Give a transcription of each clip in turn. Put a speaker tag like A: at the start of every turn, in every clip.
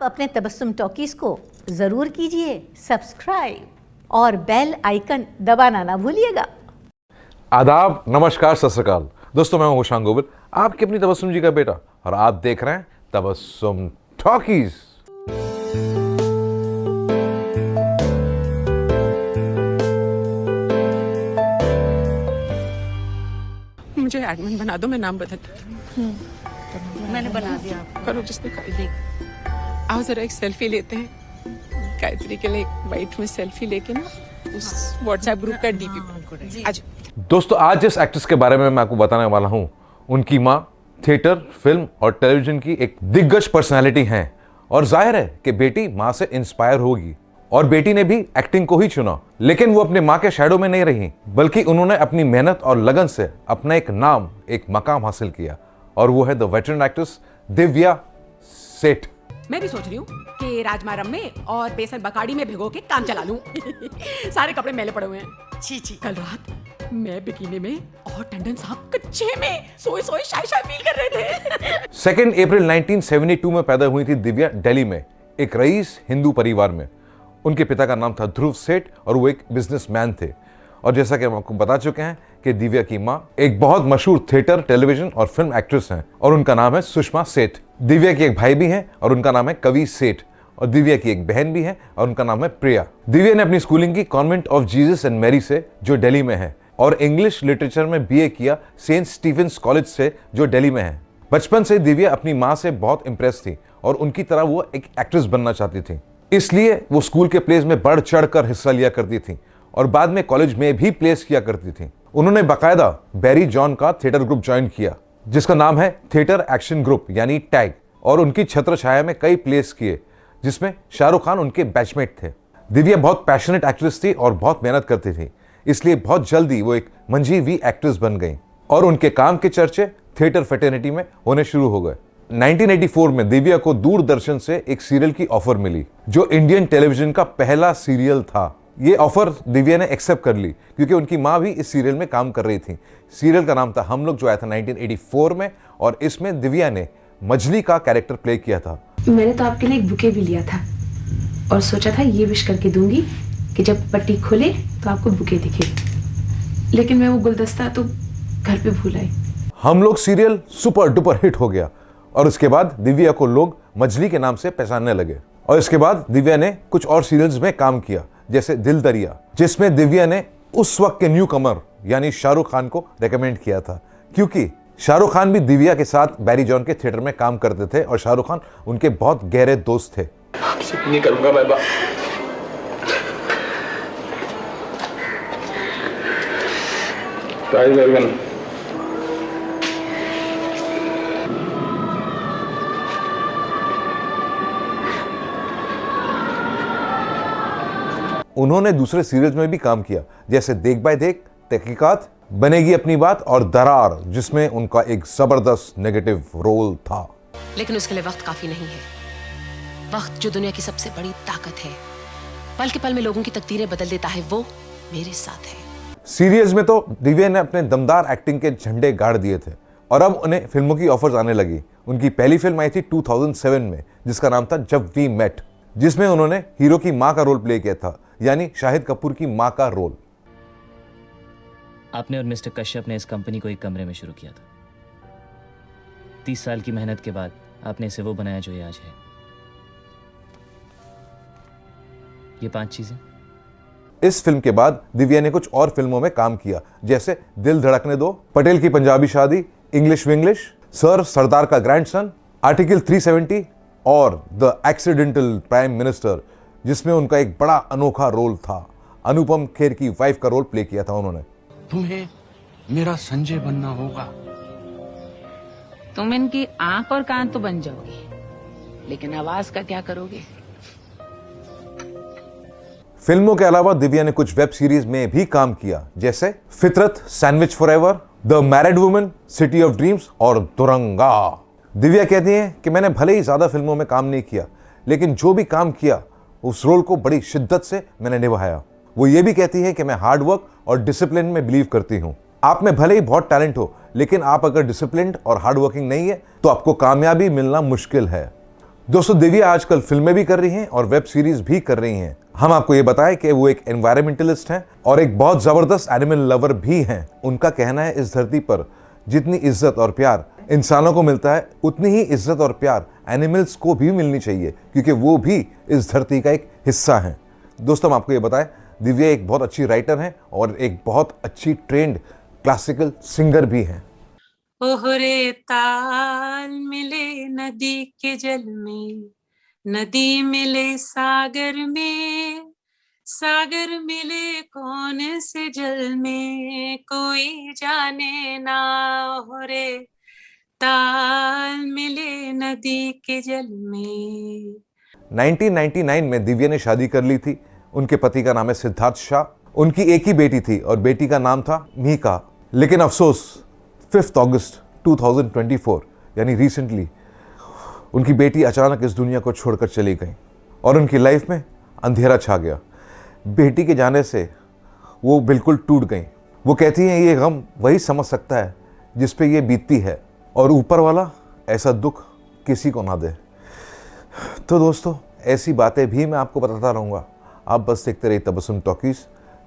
A: अपने तबस्सुम टॉकीज को जरूर कीजिए सब्सक्राइब और बेल आइकन दबाना ना भूलिएगा।
B: आदाब, नमस्कार, सत श्री अकाल। दोस्तों, मैं हूं होशांग गोविल, आपकी अपनी तबस्सुम जी का बेटा, और आप देख रहे हैं तबस्सुम टॉकीज।
C: मुझे एडमिन बना दो, मैं नाम बदल देती हूँ।
D: मैंने बना दिया।
C: करो जिसने कर। आओ जरा एक सेल्फी लेते हैं। गायत्री के लिए एक वाइट में सेल्फी लेके ना उस व्हाट्सएप ग्रुप का डीपी। आज
B: दोस्तों, आज जिस एक्ट्रेस के बारे में मैं आपको बताने वाला हूं, उनकी मां थिएटर, फिल्म और टेलीविजन की एक दिग्गज पर्सनालिटी हैं, और जाहिर है कि बेटी मां से इंस्पायर होगी, और बेटी ने भी एक्टिंग को ही चुना। लेकिन वो अपने मां के शैडो में नहीं रही, बल्कि उन्होंने अपनी मेहनत और लगन से अपना एक नाम, एक मकाम हासिल किया, और वो है द वेटरन एक्ट्रेस दिव्या सेठ।
E: मैं भी सोच रही हूँ कि राजमा रम में और बेसन बकाड़ी में भिगो के काम चला लूं। सारे कपड़े मैले पड़े हुए हैं। छी कल रात मैं बिकिनी में और टंडन साहब कच्चे में सोए शाय फील कर रहे थे।
B: 2 अप्रैल 1972 में पैदा हुई थी दिव्या दिल्ली में एक रईस हिंदू परिवार में। उनके पिता का नाम था ध्रुव सेठ और वो एक बिजनेसमैन थे। और जैसा कि हम आपको बता चुके हैं कि दिव्या की मां एक बहुत मशहूर थिएटर, टेलीविजन और फिल्म एक्ट्रेस हैं, और उनका नाम है सुषमा सेठ। दिव्या के एक भाई भी हैं और उनका नाम है कवि सेठ, और दिव्या की एक बहन भी है और उनका नाम है प्रिया। दिव्या ने अपनी स्कूलिंग की Convent of Jesus and Mary से, जो दिल्ली में है, और इंग्लिश लिटरेचर में बीए किया सेंट स्टीफेंस कॉलेज से, जो दिल्ली में है। बचपन से दिव्या अपनी मां से बहुत इंप्रेस थी और उनकी तरह वो एक एक्ट्रेस बनना चाहती थी। इसलिए वो स्कूल के प्लेस में बढ़ चढ़ कर हिस्सा लिया करती थी और बाद में कॉलेज में भी प्लेस किया करती थी। उन्होंने बाकायदा बैरी जॉन का थिएटर ग्रुप ज्वाइन किया, जिसका नाम है थिएटर एक्शन ग्रुप यानी टैग, और उनकी छत्र छाया में कई प्लेस किए, जिसमें शाहरुख खान उनके बैचमेट थे। दिव्या बहुत पैशनेट एक्ट्रेस थी और बहुत मेहनत करती थी, इसलिए बहुत जल्दी वो एक मंझी हुई एक्ट्रेस बन गई, और उनके काम के चर्चे थिएटर फेटर्निटी में होने शुरू हो गए। 1984 में दिव्या को दूरदर्शन से एक सीरियल की ऑफर मिली, जो इंडियन टेलीविजन का पहला सीरियल था। ये ऑफर दिव्या ने एक्सेप्ट कर ली क्योंकि उनकी मां भी इस सीरियल में काम कर रही थी। सीरियल का नाम था हम लोग, जो आया था 1984 में, और इसमें दिव्या ने मछली का कैरेक्टर प्ले किया था।
F: मैंने तो आपके लिए एक बुके भी लिया था और सोचा था ये विश करके दूंगी कि जब पट्टी खोले तो आपको बुके दिखे, लेकिन मैं वो गुलदस्ता तो घर पे भूल आई।
B: हम लोग सीरियल सुपर डुपर हिट हो गया, और उसके बाद दिव्या को लोग मछली के नाम से पहचानने लगे। और इसके बाद दिव्या ने कुछ और सीरियल्स में काम किया, जैसे दिल दरिया, जिसमें दिव्या ने उस वक्त के न्यू कमर यानी शाहरुख खान को रेकमेंड किया था, क्योंकि शाहरुख खान भी दिव्या के साथ बैरी जॉन के थिएटर में काम करते थे और शाहरुख खान उनके बहुत गहरे दोस्त थे।
G: आपसे नहीं करूंगा मैं बात।
B: उन्होंने दूसरे सीरियल्स में भी काम किया, जैसे देख बाय देख, तहकीकात, बनेगी अपनी बात और दरार, जिसमें उनका एक जबरदस्त नेगेटिव रोल था।
H: लेकिन उसके लिए वक्त काफी नहीं है। वक्त जो दुनिया की सबसे बड़ी ताकत है, पल के पल में लोगों की तकदीरें बदल देता है, वो मेरे साथ है।
B: सीरियल्स में तो दिव्या ने अपने दमदार एक्टिंग के झंडे गाड़ दिए थे, और अब उन्हें फिल्मों की ऑफर्स आने लगी। उनकी पहली फिल्म आई थी 2007 में, जिसका नाम था जब वी मेट, जिसमें उन्होंने हीरो की मां का रोल प्ले किया था, यानी शाहिद कपूर की मां का रोल।
I: आपने और मिस्टर कश्यप ने इस कंपनी को एक कमरे में शुरू किया था। 30 साल की मेहनत के बाद आपने इसे वो बनाया जो ये आज है। ये 5 चीजें।
B: इस फिल्म के बाद दिव्या ने कुछ और फिल्मों में काम किया, जैसे दिल धड़कने दो, पटेल की पंजाबी शादी, इंग्लिश विंग्लिश, सर सरदार का ग्रैंडसन, आर्टिकल 370 और द एक्सीडेंटल प्राइम मिनिस्टर, जिसमें उनका एक बड़ा अनोखा रोल था। अनुपम खेर की वाइफ का रोल प्ले किया था उन्होंने।
G: तुम्हें मेरा संजय बनना होगा।
D: तुम इनकी आंख और कान तो बन जाओगे, लेकिन आवाज का क्या करोगे?
B: फिल्मों के अलावा दिव्या ने कुछ वेब सीरीज में भी काम किया, जैसे फितरत, sandwich forever, the married woman, city of dreams और दुरंगा। दिव्या कहती हैं कि मैंने भले ही ज्यादा फिल्मों में काम नहीं किया, लेकिन जो भी काम किया उस रोल को बड़ी शिद्दत से मैंने निभाया। वो ये भी कहती है कि मैं हार्ड वर्क और डिसिप्लिन में बिलीव करती हूँ। आप में भले ही बहुत टैलेंट हो, लेकिन आप अगर डिसिप्लिन्ड और हार्ड वर्किंग नहीं है तो आपको कामयाबी मिलना मुश्किल है। दोस्तों दिव्या आजकल फिल्में भी कर रही हैं और वेब सीरीज भी कर रही हैं। हम आपको ये बताएं कि वो एक एनवायरमेंटलिस्ट हैं और एक बहुत जबरदस्त एनिमल लवर भी हैं। उनका कहना है इस धरती पर जितनी इज्जत और प्यार इंसानों को मिलता है उतनी ही इज्जत और प्यार एनिमल्स को भी मिलनी चाहिए, क्योंकि वो भी इस धरती का एक हिस्सा हैं। दोस्तों हम आपको ये बताएं, दिव्या एक बहुत अच्छी राइटर हैं और एक बहुत अच्छी ट्रेंड क्लासिकल सिंगर भी हैं।
J: ओहरे ताल मिले नदी के जल में, नदी मिले सागर में, सागर मिले कौन से जल में, कोई जाने ना। ओहरे ताल मिले नदी के जल में।
B: 1999 में दिव्या ने शादी कर ली थी। उनके पति का नाम है सिद्धार्थ शाह। उनकी एक ही बेटी थी और बेटी का नाम था मीका। लेकिन अफसोस 5 अगस्त 2024 यानी रिसेंटली उनकी बेटी अचानक इस दुनिया को छोड़कर चली गई और उनकी लाइफ में अंधेरा छा गया। बेटी के जाने से वो बिल्कुल टूट गई। वो कहती हैं ये गम वही समझ सकता है जिस पे ये बीतती है और ऊपर वाला ऐसा दुख किसी को ना दे। तो दोस्तों ऐसी बातें भी मैं आपको बताता रहूँगा। आप बस देखते रहिए तबस्सुम टॉकीज,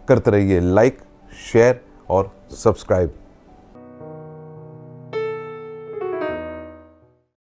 B: करते रहिए लाइक, शेयर और सब्सक्राइब।